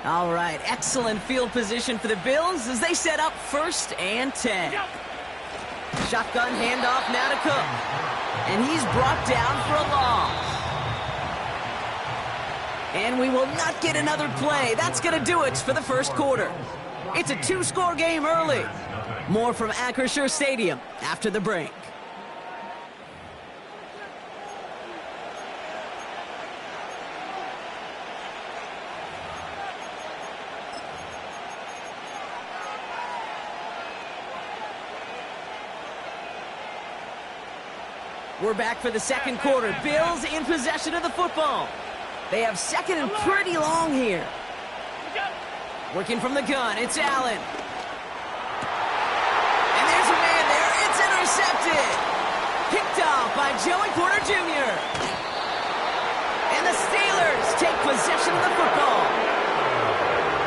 All right, excellent field position for the Bills as they set up 1st and 10. Shotgun handoff now to Cook. And he's brought down for a loss. And we will not get another play. That's going to do it for the first quarter. It's a 2-score game early. More from Acrisure Stadium after the break. We're back for the second quarter. Bills in possession of the football. They have second and pretty long here. Working from the gun, it's Allen. And there's a man there. It's intercepted. Picked off by Joey Porter Jr. And the Steelers take possession of the football.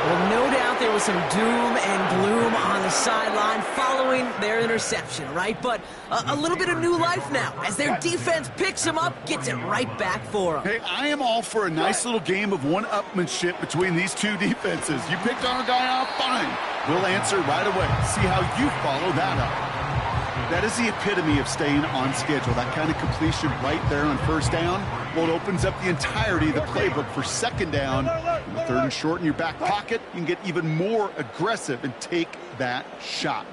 Well, no doubt there was some doom and gloom on the sideline following their interception, right? But a little bit of new life now as their defense picks them up, gets it right back for them. Hey, I am all for a nice little game of one-upmanship between these two defenses. You picked our guy out, fine. We'll answer right away. See how you follow that up. That is the epitome of staying on schedule. That kind of completion right there on first down. Well, it opens up the entirety of the playbook for second down. With 3rd and short in your back pocket, you can get even more aggressive and take that shot.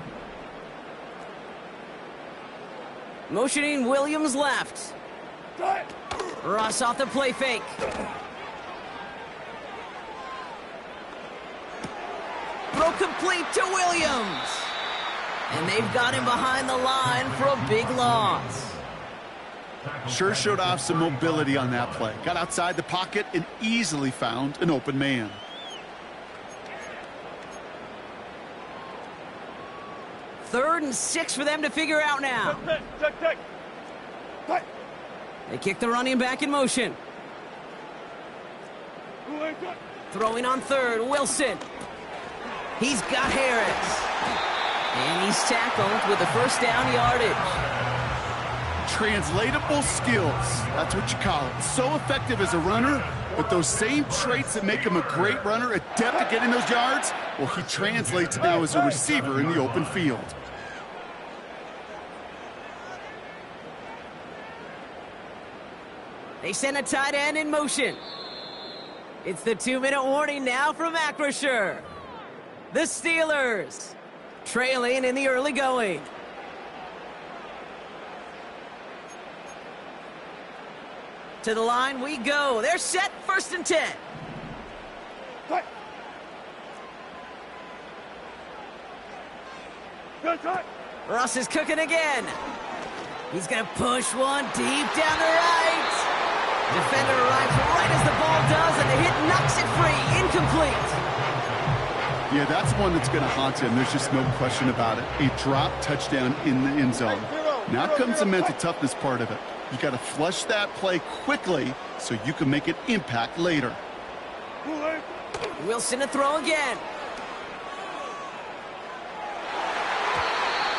Motioning Williams left. Ross off the play fake. Throw complete to Williams. And they've got him behind the line for a big loss. Sure showed off some mobility on that play. Got outside the pocket and easily found an open man. Third and 6 for them to figure out now. They kick the running back in motion. Throwing on 3rd, Wilson. He's got Harris. And he's tackled with the first down yardage. Translatable skills. That's what you call it. So effective as a runner, but those same traits that make him a great runner, adept at getting those yards, well, he translates now as a receiver in the open field. They send a tight end in motion. It's the 2-minute warning now from Acrisure. The Steelers trailing in the early going. To the line we go. They're set, 1st and 10. Ross is cooking again. He's going to push one deep down the right. Defender arrives right as the ball does, and the hit knocks it free. Incomplete. Yeah, that's one that's going to haunt him. There's just no question about it. A drop touchdown in the end zone. Now comes the mental toughness part of it. You got to flush that play quickly so you can make an impact later. Wilson to throw again.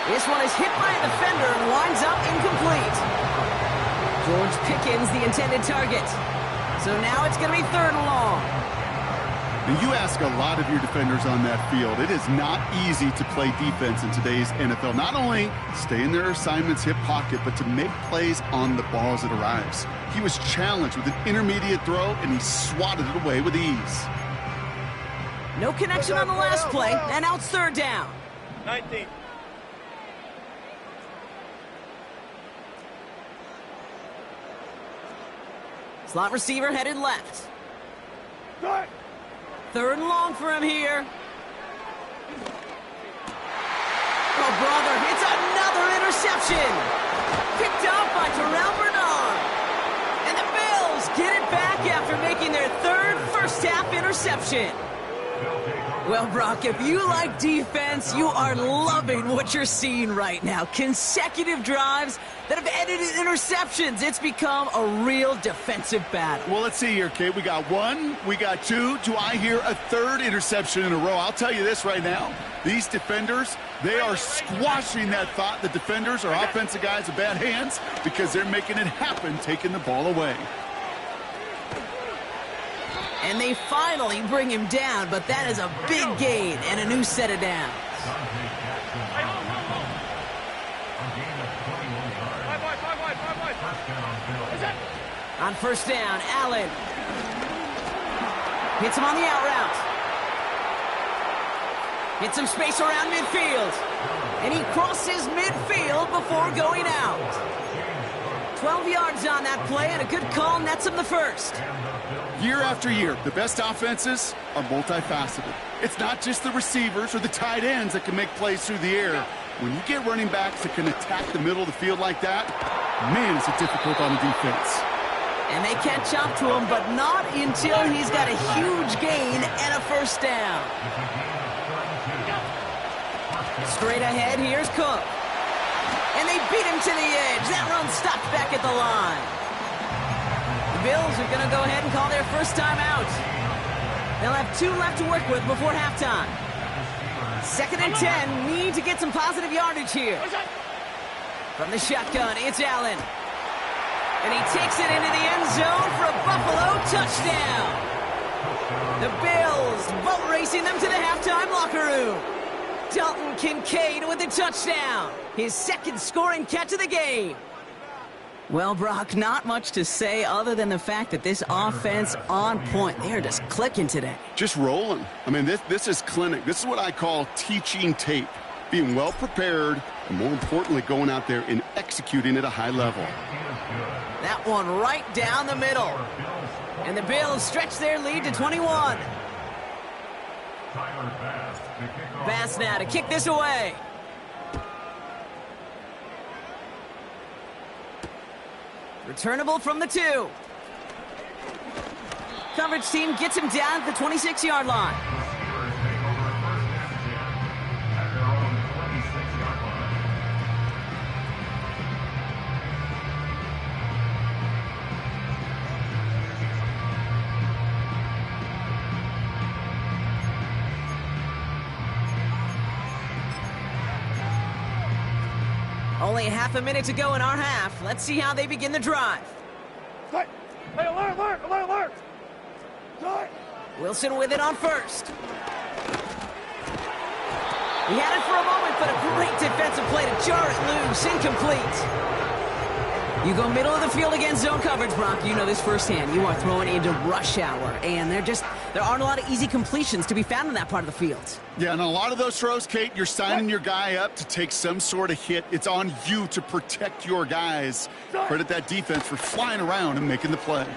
This one is hit by a defender and winds up incomplete. George Pickens, the intended target. So now it's going to be 3rd and long. And you ask a lot of your defenders on that field. It is not easy to play defense in today's NFL. Not only stay in their assignment's hip pocket, but to make plays on the ball as it arrives. He was challenged with an intermediate throw, and he swatted it away with ease. No connection on the last play, and now it's 3rd down. 19. Slot receiver headed left. 3rd and long for him here. Oh, brother, it's another interception. Picked up by Terrell Bernard. And the Bills get it back after making their 3rd first-half interception. Well, Brock, if you like defense, you are loving what you're seeing right now. Consecutive drives that have ended in interceptions. It's become a real defensive battle. Well, let's see here, Kate. We got 1, we got 2. Do I hear a 3rd interception in a row? I'll tell you this right now. These defenders, they are squashing that thought the defenders are offensive guys with bad hands because they're making it happen, taking the ball away. And they finally bring him down, but that is a big gain and a new set of downs. On first down, Allen hits him on the out route. Hits some space around midfield. And he crosses midfield before going out. 12 yards on that play, and a good call nets him the first. Year after year, the best offenses are multifaceted. It's not just the receivers or the tight ends that can make plays through the air. When you get running backs that can attack the middle of the field like that, man, is it difficult on the defense. And they catch up to him, but not until he's got a huge gain and a first down. Straight ahead, here's Cook. And they beat him to the edge. That run stopped back at the line. The Bills are going to go ahead and call their first time out. They'll have 2 left to work with before halftime. 2nd and 10, need to get some positive yardage here. From the shotgun, it's Allen. And he takes it into the end zone for a Buffalo touchdown. The Bills boat racing them to the halftime locker room. Dalton Kincaid with a touchdown. His 2nd scoring catch of the game. Well, Brock, not much to say other than the fact that this offense on point. They're just clicking today. Just rolling. I mean, this is clinic. This is what I call teaching tape. Being well prepared, and more importantly, going out there and executing at a high level. That one right down the middle. And the Bills stretch their lead to 21. Bass now to kick this away. Returnable from the 2. Coverage team gets him down at the 26-yard line. Only half a minute to go in our half. Let's see how they begin the drive. Hey, alert! Wilson with it on first. He had it for a moment, but a great defensive play to jar it loose. Incomplete. You go middle of the field against zone coverage, Brock. You know this firsthand. You are throwing into rush hour, and there aren't a lot of easy completions to be found in that part of the field. Yeah, and a lot of those throws, Kate, you're signing your guy up to take some sort of hit. It's on you to protect your guys. Credit that defense for flying around and making the play.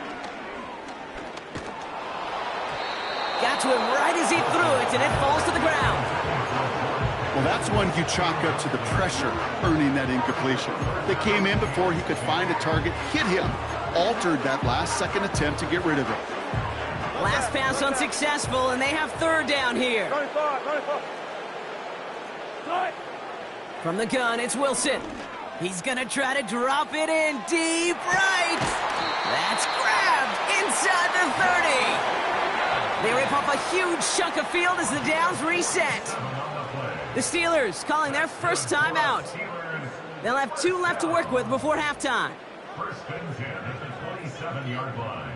Got to him right as he threw it, and it falls to the ground. Well, that's one you chalk up to the pressure earning that incompletion. They came in before he could find a target, hit him, altered that last-second attempt to get rid of it. Last pass unsuccessful, and they have 3rd down here. From the gun, it's Wilson. He's going to try to drop it in deep right. That's grabbed inside the 30. They rip off a huge chunk of field as the downs reset. The Steelers calling their first time out. They'll have 2 left to work with before halftime. 1st and 10 at the 27-yard line.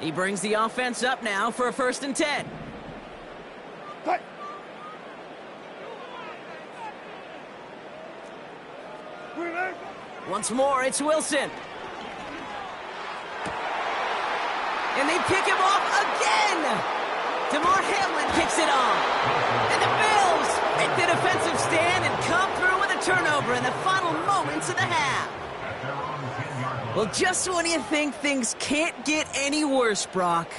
He brings the offense up now for a 1st and 10. Hey. Once more, it's Wilson. And they pick him off again. DeMar Hamlin kicks it off. And the Bills make the defensive stand and come through with a turnover in the final moments of the half. Well, just when you think things can't get any worse, Brock,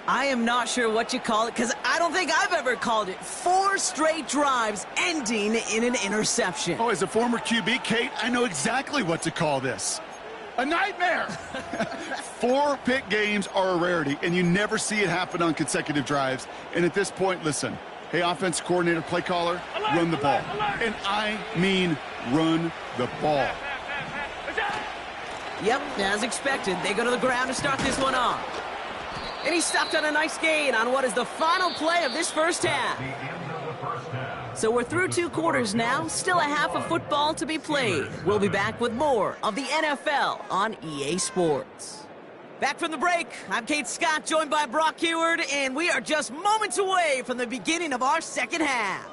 I am not sure what you call it, because I don't think I've ever called it 4 straight drives ending in an interception. Oh, as a former QB, Kate, I know exactly what to call this. A nightmare! 4 pick games are a rarity, and you never see it happen on consecutive drives. And at this point, listen, hey, offense coordinator, play caller, run the ball. And I mean run the ball. Yep, as expected, they go to the ground to start this one off. And he stopped on a nice gain on what is the final play of this first half. So we're through 2 quarters now, still a half of football to be played. We'll be back with more of the NFL on EA Sports. Back from the break, I'm Kate Scott, joined by Brock Heward, and we are just moments away from the beginning of our second half.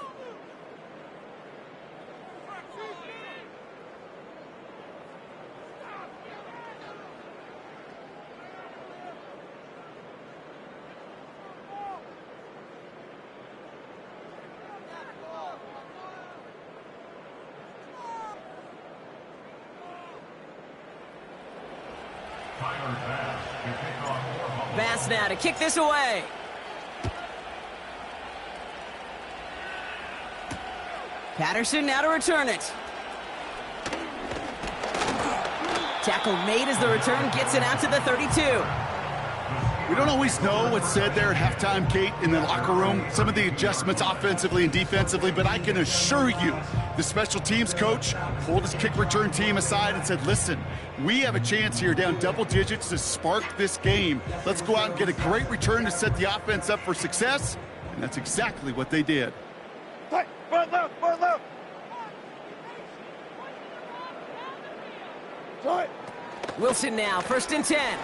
Bass now to kick this away. Patterson now to return it. Tackle made as the return gets it out to the 32. We don't always know what's said there at halftime, Kate, in the locker room. Some of the adjustments offensively and defensively, but I can assure you the special teams coach pulled his kick return team aside and said, listen, we have a chance here down double digits to spark this game. Let's go out and get a great return to set the offense up for success, and that's exactly what they did. Tight. Front left, front left. Tight. Wilson now, 1st and 10.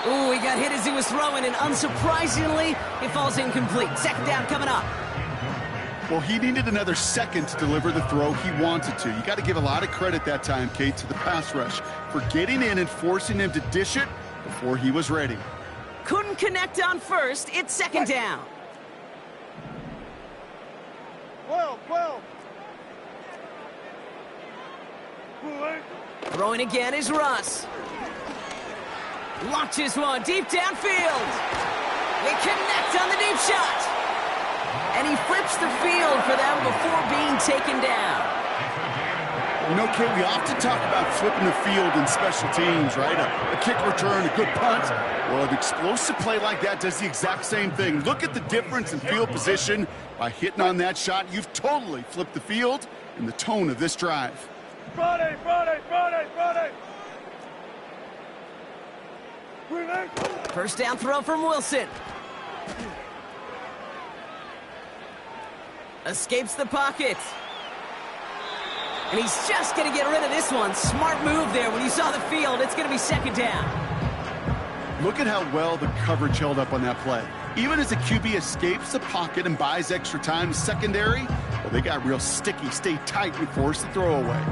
Ooh, he got hit as he was throwing, and unsurprisingly, it falls incomplete. 2nd down coming up. Well, he needed another second to deliver the throw he wanted to. You got to give a lot of credit that time, Kate, to the pass rush for getting in and forcing him to dish it before he was ready. Couldn't connect on 1st. It's 2nd down. 12. Throwing again is Russ. Launches one deep downfield. They connect on the deep shot. And he flips the field for them before being taken down. You know, Kate, we often talk about flipping the field in special teams, right? A kick return, a good punt. Well, an explosive play like that does the exact same thing. Look at the difference in field position. By hitting on that shot, you've totally flipped the field and the tone of this drive. Friday. First down throw from Wilson. Escapes the pocket. And he's just going to get rid of this one. Smart move there. When you saw the field, it's going to be 2nd down. Look at how well the coverage held up on that play. Even as the QB escapes the pocket and buys extra time secondary, well, they got real sticky, stay tight, and force the throw away.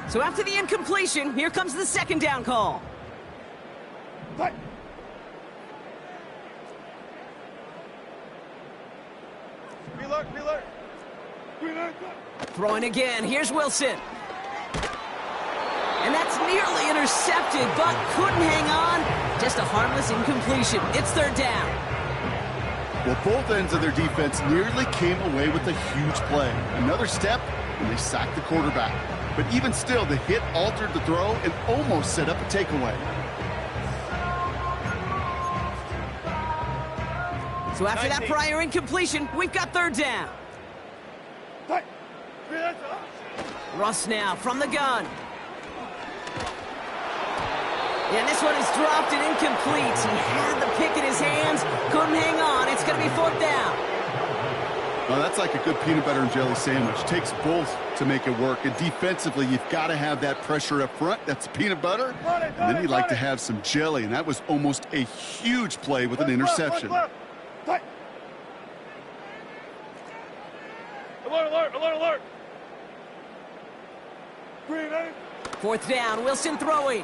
So after the incompletion, here comes the 2nd down call. Tight. Reload. Throwing again. Here's Wilson. And that's nearly intercepted, but couldn't hang on. Just a harmless incompletion. It's 3rd down. Well, both ends of their defense nearly came away with a huge play. Another step, and they sacked the quarterback. But even still, the hit altered the throw and almost set up a takeaway. So after that prior incompletion, we've got 3rd down. Tight. Russ now from the gun. And this one is dropped and incomplete. He had the pick in his hands, couldn't hang on. It's going to be 4th down. Well, that's like a good peanut butter and jelly sandwich. Takes both to make it work. And defensively, you've got to have that pressure up front. That's peanut butter. And then you'd like to have some jelly. And that was almost a huge play with an interception. Tight. Alert. Green 8. 4th down, Wilson throwing.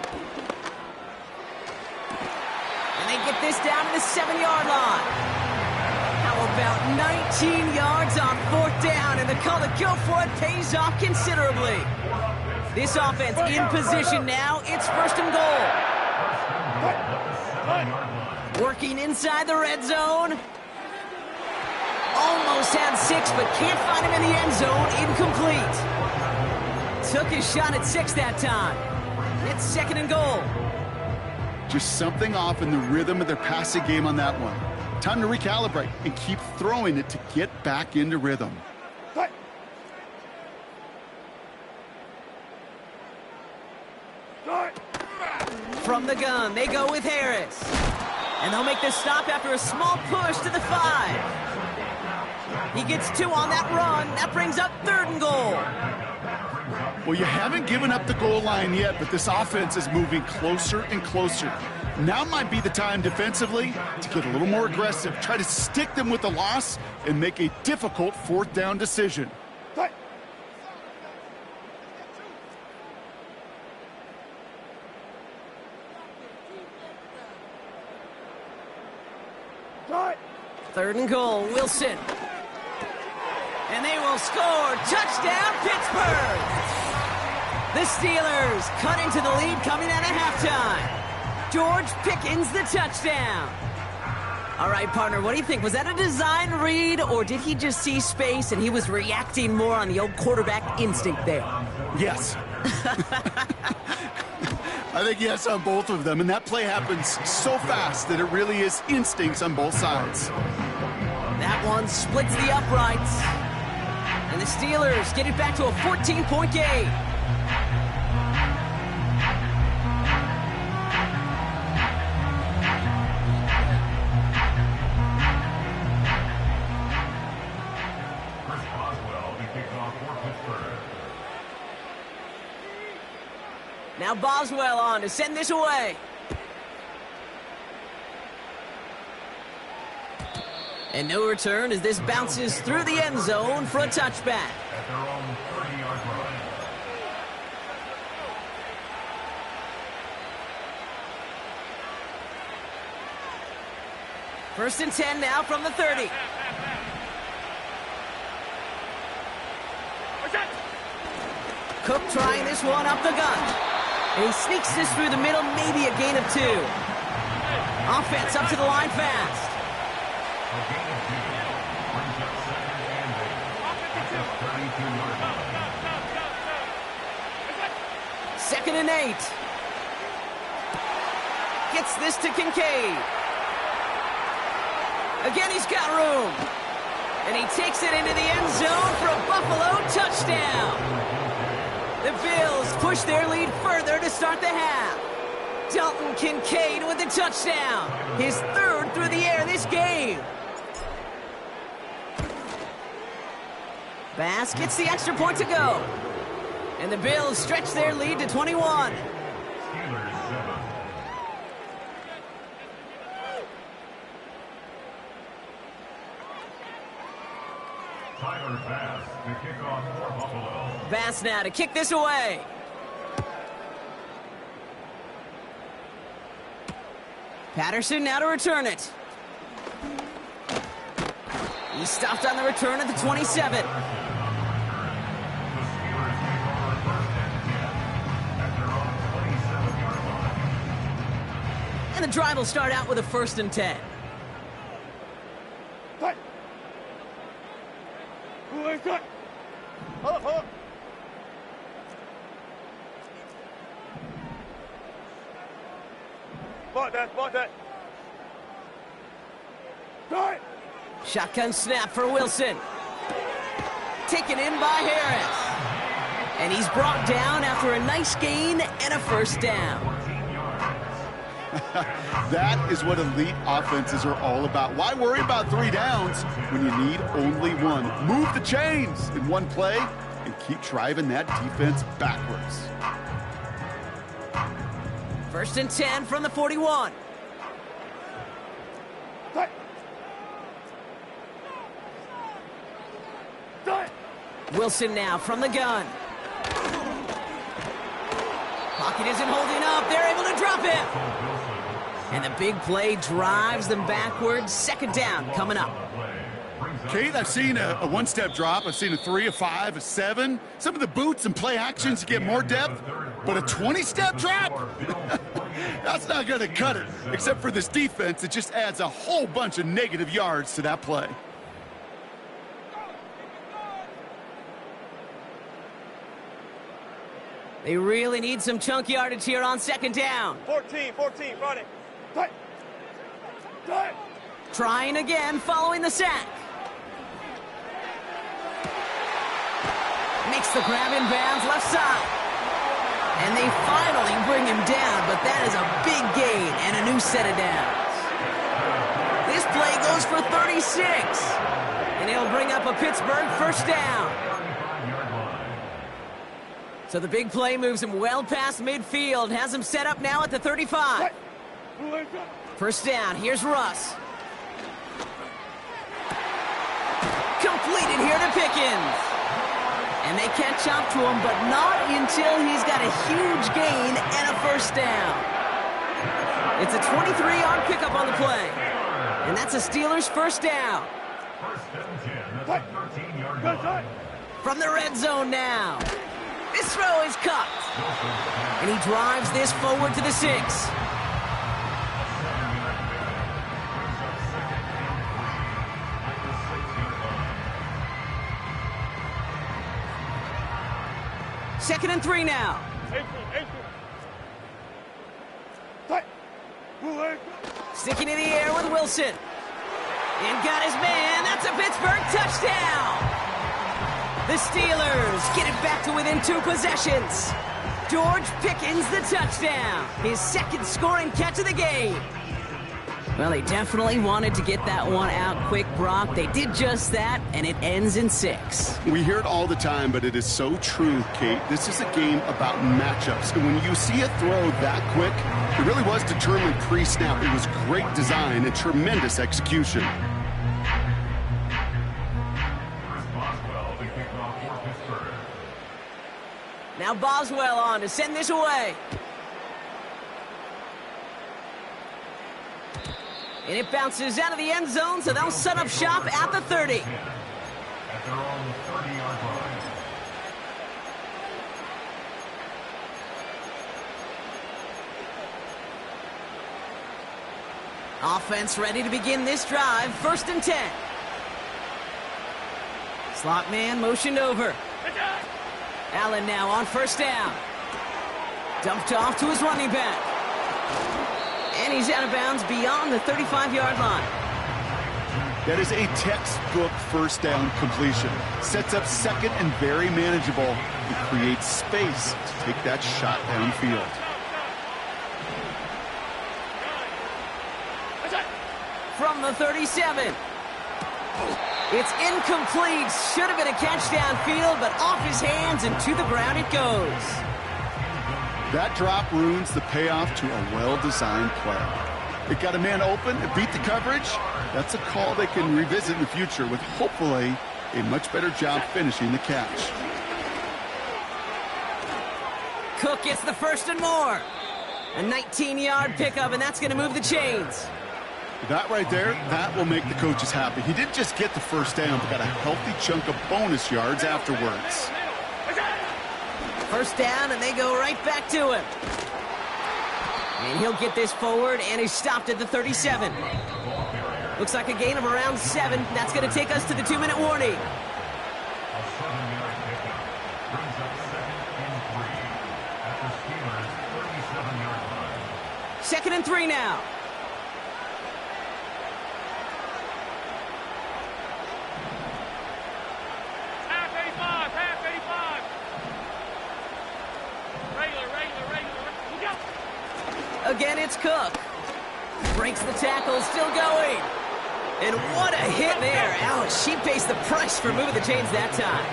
And they get this down to the 7-yard line. How about 19 yards on 4th down, and the call to go for it pays off considerably. This offense in position now. It's 1st and goal. Working inside the red zone. Almost had 6, but can't find him in the end zone. Incomplete. Took his shot at 6 that time. It's 2nd and goal. Just something off in the rhythm of their passing game on that one. Time to recalibrate and keep throwing it to get back into rhythm. Tight. From the gun, they go with Harris. And they'll make this stop after a small push to the 5. He gets 2 on that run. That brings up 3rd and goal. Well, you haven't given up the goal line yet, but this offense is moving closer and closer. Now might be the time defensively to get a little more aggressive, try to stick them with the loss, and make a difficult 4th down decision. Tight. Tight. 3rd and goal, Wilson. And they will score. Touchdown, Pittsburgh! The Steelers cut into the lead coming out of halftime. George Pickens, the touchdown. All right, partner, what do you think? Was that a design read, or did he just see space and he was reacting more on the old quarterback instinct there? Yes. I think yes on both of them, and that play happens so fast that it really is instincts on both sides. That one splits the uprights. And the Steelers get it back to a 14-point game. Chris Boswell to kick off for Pittsburgh. Now Boswell on to send this away. And no return as this bounces through the end zone for a touchback. At their own 30-yard line. First and 10 now from the 30. Cook trying this one up the gut. And he sneaks this through the middle, maybe a gain of 2. Offense up to the line fast. A gain of 2 brings up 2nd and 8 at the 32-yard line. 2nd and 8. Gets this to Kincaid. Again, he's got room. And he takes it into the end zone for a Buffalo touchdown. The Bills push their lead further to start the half. Dalton Kincaid with the touchdown. His 3rd through the air this game. Bass gets the extra point to go. And the Bills stretch their lead to 21. Steelers 7. Tyler Bass to kick off for Buffalo. Bass now to kick this away. Patterson now to return it. He stopped on the return at the 27. The Steelers take over 1st and 10 at their own 27-yard line. And the drive will start out with a 1st and 10. Tight. Who is that? Huh? Spot that. Tight. Shotgun snap for Wilson. Taken in by Harris. And he's brought down after a nice gain and a 1st down. That is what elite offenses are all about. Why worry about 3 downs when you need only 1? Move the chains in one play and keep driving that defense backwards. 1st and 10 from the 41. Tight. Wilson now from the gun. Pocket isn't holding up. They're able to drop him. And the big play drives them backwards. 2nd down coming up. Kate, I've seen a one-step drop. I've seen a 3, a 5, a 7. Some of the boots and play actions to get more depth. But a 20-step drop? That's not going to cut it. Except for this defense, it just adds a whole bunch of negative yards to that play. They really need some chunk yardage here on 2nd down. 14, running. Tight. Trying again following the sack. Makes the grab in bounds left side. And they finally bring him down, but that is a big gain and a new set of downs. goes for 36. And he'll bring up a Pittsburgh first down. So the big play moves him well past midfield. Has him set up now at the 35. First down, here's Russ. Completed here to Pickens. And they catch up to him, but not until he's got a huge gain and a first down. It's a 23-yard pickup on the play. And that's a Steelers first down. From the red zone now. This throw is cut. And he drives this forward to the 6. Second and 3 now. Sticking in the air with Wilson. And got his man. That's a Pittsburgh touchdown. The Steelers get it back to within 2 possessions. George Pickens the touchdown. His second scoring catch of the game. Well, they definitely wanted to get that one out quick, Brock. They did just that, and it ends in 6. We hear it all the time, but it is so true, Kate. This is a game about matchups. And when you see a throw that quick, it really was determined pre-snap. It was great design and tremendous execution. Now Boswell on to send this away. And it bounces out of the end zone, so they'll set up shop at the 30. At their own 30-yard line. Offense ready to begin this drive. First and 10. Slot man motioned over. Allen now on first down. Dumped off to his running back. And he's out of bounds beyond the 35-yard line. That is a textbook first down completion. Sets up second and very manageable. It creates space to take that shot downfield. From the 37. It's incomplete. Should have been a catch downfield, but off his hands and to the ground it goes. That drop ruins the payoff to a well-designed play. It got a man open, it beat the coverage. That's a call they can revisit in the future with hopefully a much better job finishing the catch. Cook gets the first and more. A 19-yard pickup, and that's going to move the chains. That right there, that will make the coaches happy. He didn't just get the first down, but got a healthy chunk of bonus yards afterwards. First down, and they go right back to him. And he'll get this forward, and he's stopped at the 37. Looks like a gain of around 7. That's going to take us to the 2-minute warning. A 7-yard pickup brings up 2nd and 3 at the Steelers' 37-yard line. 2nd and 3 now. Again, it's Cook. Breaks the tackle, still going. And what a hit there. Ouch, she pays the price for moving the chains that time.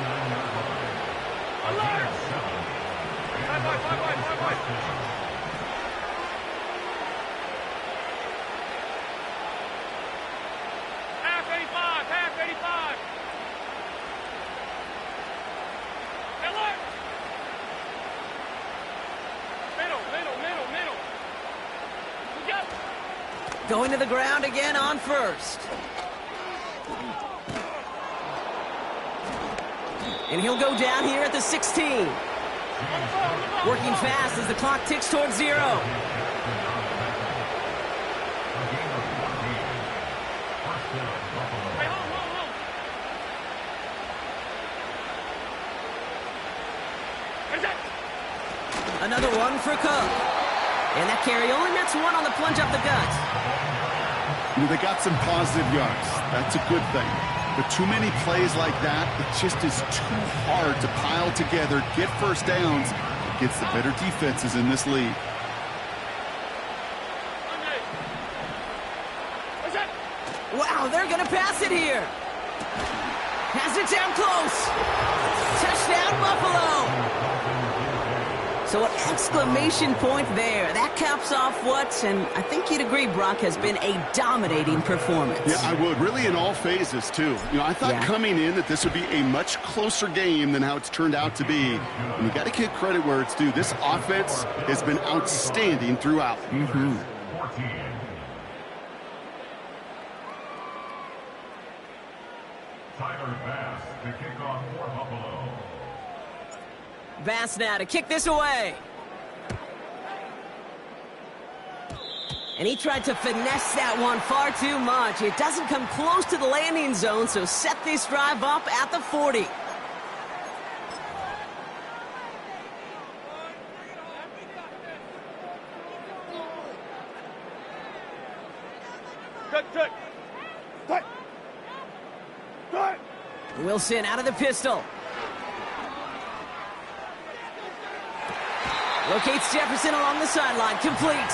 Half 85, half 85. Alert! Middle. We go. Going to the ground again on first. And he'll go down here at the 16. Working fast as the clock ticks towards 0. Another one for Cook. And that carry only nets 1 on the plunge up the gut. They got some positive yards. That's a good thing. But too many plays like that, it just is too hard to pile together, get first downs against the better defenses in this league. Wow, they're going to pass it here. Has it down close. Touchdown, Buffalo. So an exclamation point there. That caps off what, and I think you'd agree, Brock, has been a dominating performance. Yeah, I would. Really in all phases, too. I thought coming in that this would be a much closer game than how it's turned out to be. And you got to give credit where it's due. This offense has been outstanding throughout. 14. Tyler Bass to kick off for Buffalo. Bass now to kick this away. And he tried to finesse that one far too much. It doesn't come close to the landing zone, so set this drive up at the 40. Wilson out of the pistol. Locates Jefferson along the sideline. Complete.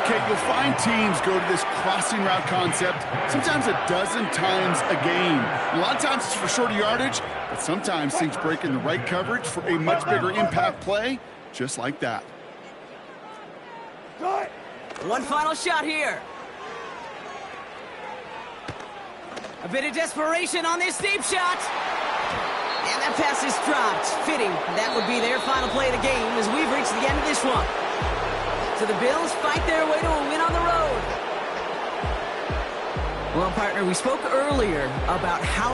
Kate, you'll find teams go to this crossing route concept sometimes a dozen times a game. A lot of times it's for shorter yardage, but sometimes things break in the right coverage for a much bigger impact play, just like that. One final shot here. A bit of desperation on this deep shot. And that pass is dropped. Fitting. That would be their final play of the game as we've reached the end of this one. So the Bills fight their way to a win on the road. Well, partner, we spoke earlier about how